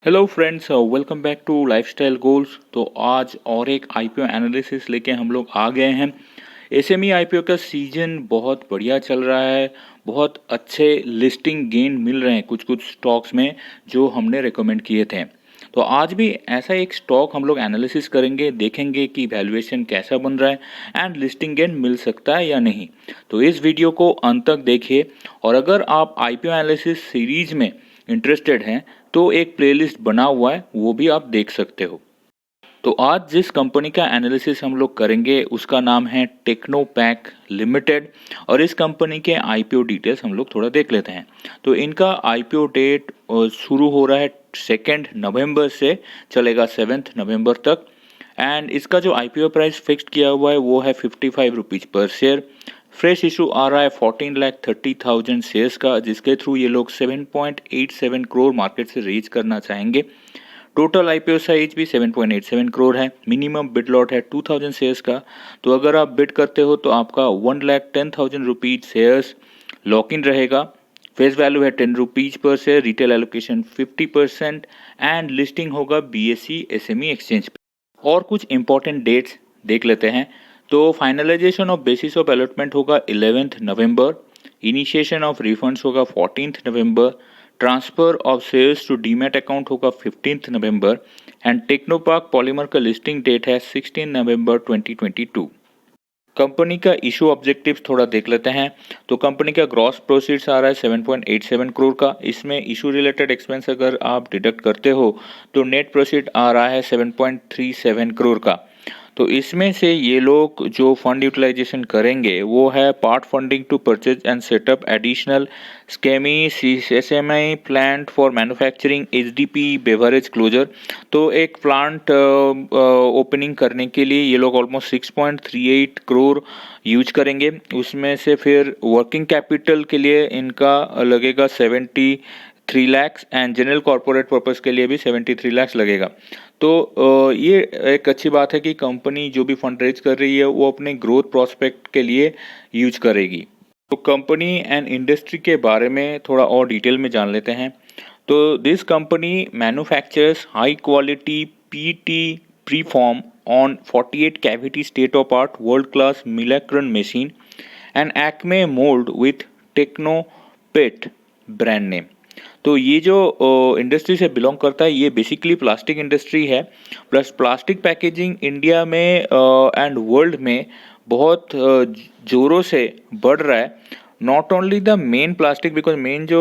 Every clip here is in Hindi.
Hello friends, welcome back to lifestyle goals. तो आज और एक आईपीओ एनालिसिस लेके हम लोग आ गए हैं। एसएमई आईपीओ का सीजन बहुत बढ़िया चल रहा है। बहुत अच्छे लिस्टिंग गेन मिल रहे हैं कुछ कुछ स्टॉक्स में जो हमने रेकमेंड किए थे। तो आज भी ऐसा एक स्टॉक हम लोग एनालिसिस करेंगे, देखेंगे कि वैल्यूएशन कैसा बन रहा है एंड लिस्टिंग गेन मिल सकता है या नहीं। तो इस वीडियो को अंत तक देखिए। और अगर आप आईपीओ एनालिसिस सीरीज में इंटरेस्टेड हैं तो एक प्लेलिस्ट बना हुआ है, वो भी आप देख सकते हो। तो आज जिस कंपनी का एनालिसिस हम लोग करेंगे उसका नाम है टेक्नोपैक लिमिटेड। और इस कंपनी के आईपीओ डिटेल्स हम लोग थोड़ा देख लेते हैं। तो इनका आईपीओ डेट शुरू हो रहा है 2 नवंबर से, चलेगा 7 नवंबर तक। एंड इसका जो आईपीओ प्राइस फिक्स्ड किया हुआ है वो है 55 रुपीज़ पर शेयर। फ्रेश इशू आ रहा है 14,30,000 शेयर्स का, जिसके थ्रू ये लोग 7.87 करोड़ मार्केट से रीच करना चाहेंगे। टोटल आईपीओ साइज भी 7.87 करोड़ है। मिनिमम बिड लॉट है 2,000 शेयर्स का। तो अगर आप बिड करते हो तो आपका 1,10,000 रुपीज शेयर्स लॉक इन रहेगा। फेस वैल्यू है 10 रुपीज पर share, retail allocation 50% and listing होगा बीएसई एसएमई एक्सचेंज पे। और कुछ इंपॉर्टेंट डेट्स देख लेते हैं। तो finalisation of basis of allotment होगा 11 नवंबर। इनिशिएशन ऑफ रिफंड्स होगा 14 नवंबर। Transfer of shares to demat account होगा 15 नवंबर। एंड टेक्नोपार्क पॉलीमर का लिस्टिंग डेट है 16 नवंबर 2022। कंपनी का इशू ऑब्जेक्टिव्स थोड़ा देख लेते हैं। तो कंपनी का ग्रॉस प्रोसीड्स आ रहा है 7.87 करोड़ का। इसमें इशू रिलेटेड एक्सपेंस अगर आप डिडक्ट करते हो तो नेट प्रोसीड आ रहा है 7.37 करोड़ का। तो इसमें से ये लोग जो फंड यूटिलाइजेशन करेंगे वो है part funding to purchase and setup additional स्केमी SME plant for manufacturing HDP beverage closure. तो एक प्लांट ओपनिंग करने के लिए ये लोग ऑलमोस्ट 6.38 करोड़ यूज करेंगे। उसमें से फिर वर्किंग कैपिटल के लिए इनका लगेगा 73 lakhs and general corporate purpose के लिए भी 73 लैक्स लगेगा। तो ये एक अच्छी बात है कि कंपनी जो भी फंड रेज कर रही है वो अपने ग्रोथ प्रोस्पेक्ट के लिए यूज करेगी। तो कंपनी एंड इंडस्ट्री के बारे में थोड़ा और डिटेल में जान लेते हैं। तो this company manufactures high quality PT preform on 48 cavity state of art world class Milacron machine and Acme mould with Technopet brand name. तो ये जो इंडस्ट्री से बिलोंग करता है ये बेसिकली प्लास्टिक इंडस्ट्री है। प्लस प्लास्टिक पैकेजिंग इंडिया में एंड वर्ल्ड में बहुत ज़ोरों से बढ़ रहा है। Not only the main plastic, because main जो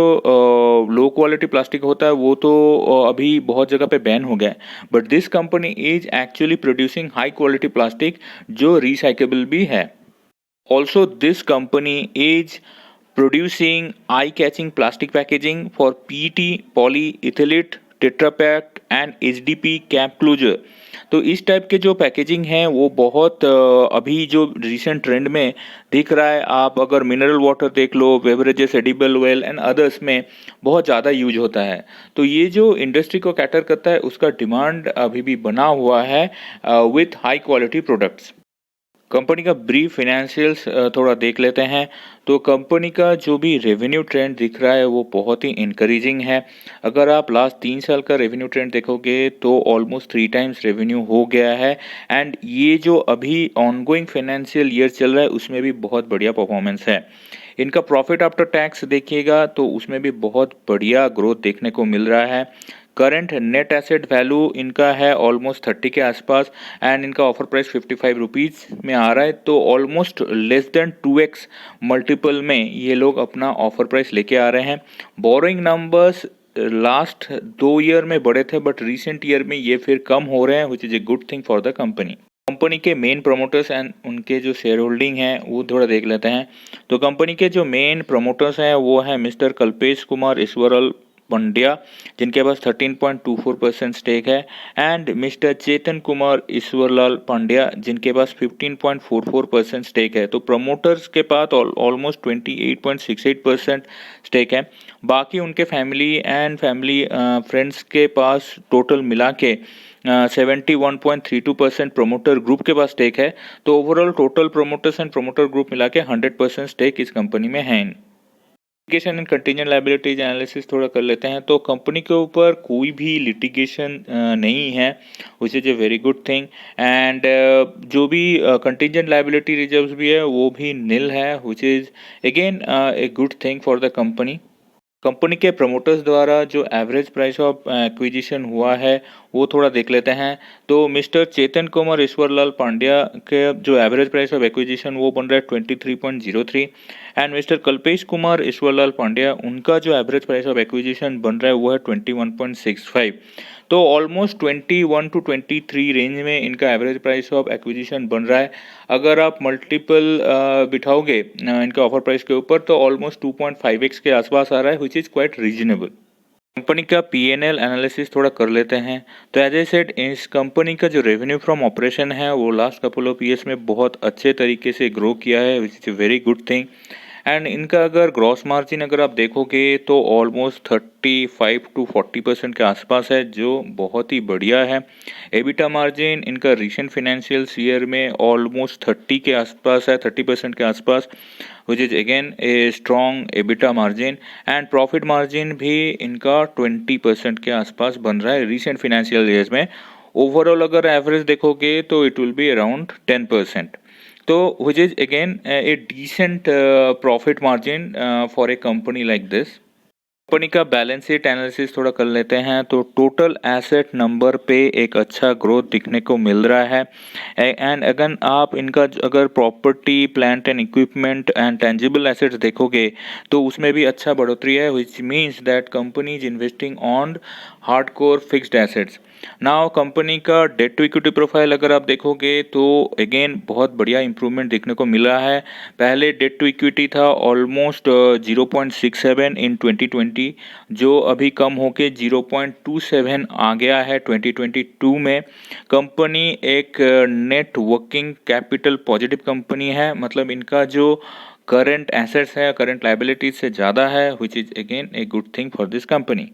लो क्वालिटी प्लास्टिक होता है वो तो अभी बहुत जगह पे बैन हो गया है। But this company is actually producing high quality plastic जो रिसाइकेबल भी है। Also this company is producing eye-catching plastic packaging for PET, polyethylene, Tetra Pak and HDP cap closure। तो इस टाइप के जो पैकेजिंग हैं वो बहुत अभी जो रिसेंट ट्रेंड में दिख रहा है। आप अगर मिनरल वाटर देख लो, beverages, edible oil and others में बहुत ज़्यादा यूज होता है। तो ये जो इंडस्ट्री को कैटर करता है उसका डिमांड अभी भी बना हुआ है with high quality products. Company का ब्रीफ फिनेंशियल्स थोड़ा देख लेते हैं। तो कंपनी का जो भी रेवेन्यू ट्रेंड दिख रहा है वो बहुत ही इनकरेजिंग है। अगर आप लास्ट 3 साल का रेवेन्यू ट्रेंड देखोगे तो ऑलमोस्ट 3 टाइम्स रेवेन्यू हो गया है। एंड ये जो अभी ऑनगोइंग फाइनेंशियल ईयर चल रहा है उसमें भी बहुत बढ़िया परफॉर्मेंस है। इनका प्रॉफिट आफ्टर टैक्स देखिएगा तो उसमें भी बहुत बढ़िया ग्रोथ देखने को मिल रहा है। करंट नेट एसेट वैल्यू इनका है ऑलमोस्ट 30 के आसपास एंड इनका ऑफर प्राइस 55 रुपीज़ में आ रहा है। तो almost less than 2x multiple में ये लोग अपना ऑफर प्राइस लेके आ रहे हैं। बोरोइंग नंबर्स लास्ट 2 ईयर में बढ़े थे बट रिसेंट ईयर में ये फिर कम हो रहे हैं, which is a good thing for the company. Company के मेन प्रमोटर्स एंड उनके जो शेयर होल्डिंग है वो थोड़ा देख लेते हैं। तो कंपनी के जो मेन प्रमोटर्स हैं वो है मिस्टर कल्पेश कुमार ईश्वरल पंड्या, जिनके पास 13.24% स्टेक है। एंड मिस्टर चेतन कुमार ईश्वरलाल पांड्या, जिनके पास 15.44% स्टेक है। तो प्रमोटर्स के पास ऑलमोस्ट 28.68% स्टेक है। बाकी उनके फैमिली एंड फैमिली फ्रेंड्स के पास टोटल मिला के 71.32% प्रोमोटर ग्रुप के पास स्टेक है। तो overall total promoters and promoter group मिला के 100% स्टेक इस कंपनी में है। Litigation and contingent liabilities analysis थोड़ा कर लेते हैं। तो कंपनी के ऊपर कोई भी लिटिगेशन नहीं है, which is a very good thing. And जो भी कंटीजेंट लायबिलिटी रिजर्व्स भी है वो भी नील है, which is again a good thing for the company. Company के प्रमोटर्स द्वारा जो एवरेज प्राइस ऑफ एक्विजिशन हुआ है वो थोड़ा देख लेते हैं। तो मिस्टर चेतन कुमार ईश्वरलाल पांड्या के जो एवरेज प्राइस ऑफ एक्विजिशन वो बन रहा है 23.03। एंड मिस्टर कल्पेश कुमार ईश्वरलाल पांड्या उनका जो एवरेज प्राइस ऑफ एक्विजिशन बन रहा है वो है 21.65। तो ऑलमोस्ट 21 to 23 रेंज में इनका एवरेज प्राइस ऑफ एक्विजिशन बन रहा है। अगर आप मल्टीपल बिठाओगे इनके ऑफर प्राइस के ऊपर तो ऑलमोस्ट 2.5x के आसपास आ रहा है, which is quite reasonable. Company का पीएनएल एनालिसिस थोड़ा कर लेते हैं। तो एज ए सेड, इस कंपनी का जो रेवेन्यू फ्रॉम ऑपरेशन है वो लास्ट कपल ऑफ ईयर्स में बहुत अच्छे तरीके से ग्रो किया है, which is a very good thing. And इनका अगर ग्रॉस मार्जिन अगर आप देखोगे तो ऑलमोस्ट 35 to 40% के आसपास है, जो बहुत ही बढ़िया है। एबिटा मार्जिन इनका रिसेंट फाइनेंशियल ईयर में ऑलमोस्ट 30 के आसपास है, 30% के आसपास, which is again a strong EBITDA margin. And profit margin भी इनका 20% के आसपास बन रहा है रिसेंट फाइनेंशियल ईयर्स में। ओवरऑल अगर एवरेज देखोगे तो इट विल बी अराउंड 10%। तो which is again a decent profit margin for a company like this। Company का बैलेंस शीट एनालिसिस थोड़ा कर लेते हैं। तो टोटल एसेट नंबर पे एक अच्छा ग्रोथ दिखने को मिल रहा है। एंड अगर आप इनका अगर property, plant and equipment and tangible assets देखोगे तो उसमें भी अच्छा बढ़ोतरी है, which means that company is investing on hardcore fixed assets. Now company का डेट टू इक्विटी प्रोफाइल अगर आप देखोगे तो अगेन बहुत बढ़िया इंप्रूवमेंट देखने को मिला है। पहले डेट टू इक्विटी था ऑलमोस्ट 0.67 इन 2020, जो अभी कम होके 0.27 आ गया है 2022 में। कंपनी एक net working capital positive company है, मतलब इनका जो करंट एसेट्स है करंट लायबिलिटीज से ज़्यादा है, which is again a good thing for this company.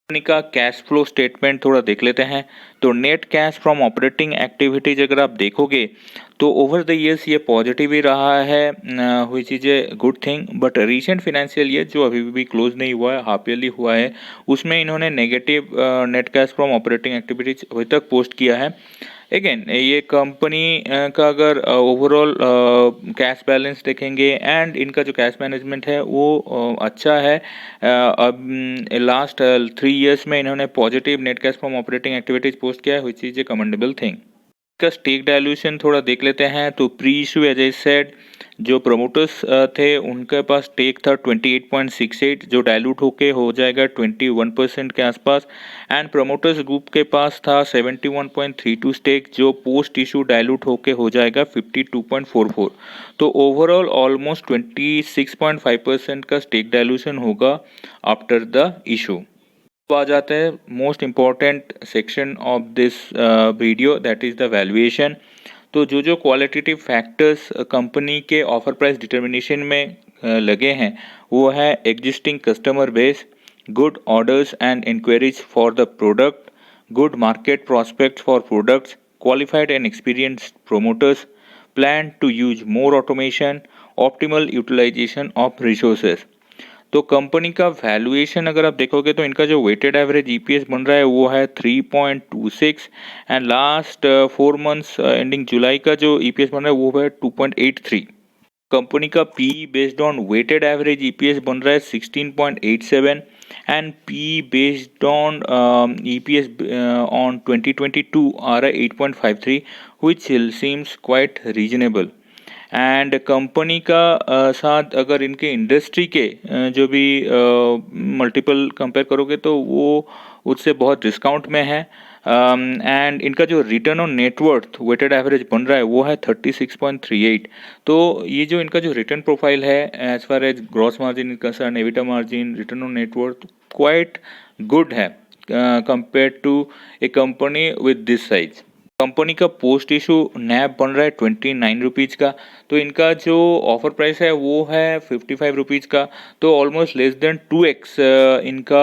Company का कैश फ्लो स्टेटमेंट थोड़ा देख लेते हैं। तो net cash from operating activities अगर आप देखोगे तो ओवर द ईयर्स ये पॉजिटिव ही रहा है, which is a good thing. But recent financial year जो अभी भी क्लोज नहीं हुआ है, हाफ ईयरली हुआ है, उसमें इन्होंने negative net cash from operating activities अभी तक पोस्ट किया है। अगेन ये कंपनी का अगर ओवरऑल कैश बैलेंस देखेंगे एंड इनका जो कैश मैनेजमेंट है वो अच्छा है। अब लास्ट 3 ईयर्स में इन्होंने positive net cash from operating activities post किया है, which is a commendable thing. का स्टेक डायल्यूशन थोड़ा देख लेते हैं। तो pre issue as I said, जो प्रमोटर्स थे उनके पास स्टेक था 28.68, जो डायलूट होके हो जाएगा 21% के आसपास। एंड प्रमोटर्स ग्रुप के पास था 71.32 स्टेक, जो पोस्ट इशू डायलूट होके हो जाएगा 52.44। तो ओवरऑल ऑलमोस्ट 26.5% का स्टेक डायल्यूशन होगा आफ्टर द इशू। तो आ जाते हैं most important section of this video, that is the valuation. तो जो क्वालिटेटिव फैक्टर्स कंपनी के ऑफर प्राइस डिटर्मिनेशन में लगे हैं वो है existing customer base, good orders and enquiries for the product, good market prospects for products, qualified and experienced promoters, plan to use more automation, optimal utilisation of resources. तो कंपनी का वैल्यूएशन अगर आप देखोगे तो इनका जो वेटेड एवरेज ईपीएस बन रहा है वो है 3.26। एंड लास्ट 4 मंथ्स एंडिंग जुलाई का जो ईपीएस बन रहा है वो है 2.83। कंपनी का P based on weighted average EPS बन रहा है 16.87। And P based on EPS on 2022 आ रहा है 8.53, which seems quite reasonable. And company का साथ अगर इनके इंडस्ट्री के जो भी मल्टीपल कंपेयर करोगे तो वो उससे बहुत डिस्काउंट में है। एंड इनका जो return on net worth weighted average बन रहा है वो है 36.38। तो ये जो इनका जो रिटर्न प्रोफाइल है as far as gross margin concern, EBITDA margin, return on net worth quite good है compare to a company with this size. Company का पोस्ट इशू नैब बन रहा है 29 रुपीज़ का। तो इनका जो ऑफर प्राइस है वो है 55 रुपीज़ का। तो ऑलमोस्ट लेस देन 2x इनका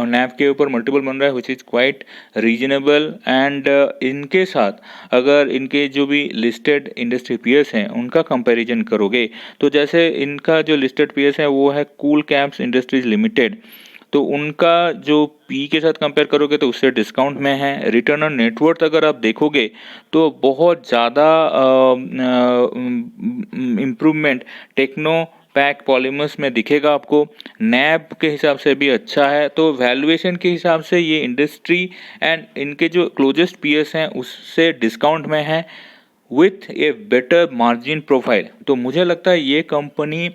नैब के ऊपर मल्टीपल बन रहा है, which is quite reasonable. And इनके साथ अगर इनके जो भी लिस्टेड इंडस्ट्री पीयर्स हैं उनका कंपैरिजन करोगे, तो जैसे इनका जो लिस्टेड पीयर्स है वो है कूल कैप्स इंडस्ट्रीज लिमिटेड। तो उनका जो पी के साथ कंपेयर करोगे तो उससे डिस्काउंट में है। रिटर्न ऑन नेटवर्थ अगर आप देखोगे तो बहुत ज़्यादा इम्प्रूवमेंट टेक्नो पैक पॉलीमर्स में दिखेगा आपको। नैब के हिसाब से भी अच्छा है। तो वैल्यूएशन के हिसाब से ये इंडस्ट्री एंड इनके जो क्लोजेस्ट पीयर्स हैं उससे डिस्काउंट में है with a better margin profile. तो मुझे लगता है ये कंपनी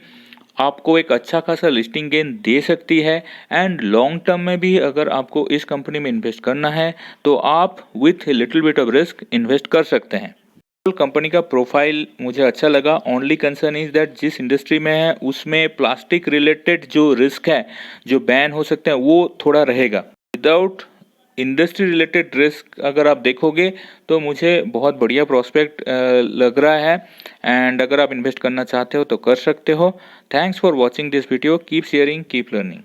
आपको एक अच्छा खासा लिस्टिंग गेन दे सकती है। एंड लॉन्ग टर्म में भी अगर आपको इस कंपनी में इन्वेस्ट करना है तो आप with little bit of risk invest कर सकते हैं। कंपनी का प्रोफाइल मुझे अच्छा लगा। ओनली कंसर्न इज दैट जिस इंडस्ट्री में है उसमें प्लास्टिक रिलेटेड जो रिस्क है जो बैन हो सकते हैं वो थोड़ा रहेगा। विदाउट इंडस्ट्री रिलेटेड रिस्क अगर आप देखोगे तो मुझे बहुत बढ़िया प्रोस्पेक्ट लग रहा है। एंड अगर आप इन्वेस्ट करना चाहते हो तो कर सकते हो। Thanks for watching this video. Keep sharing, keep learning.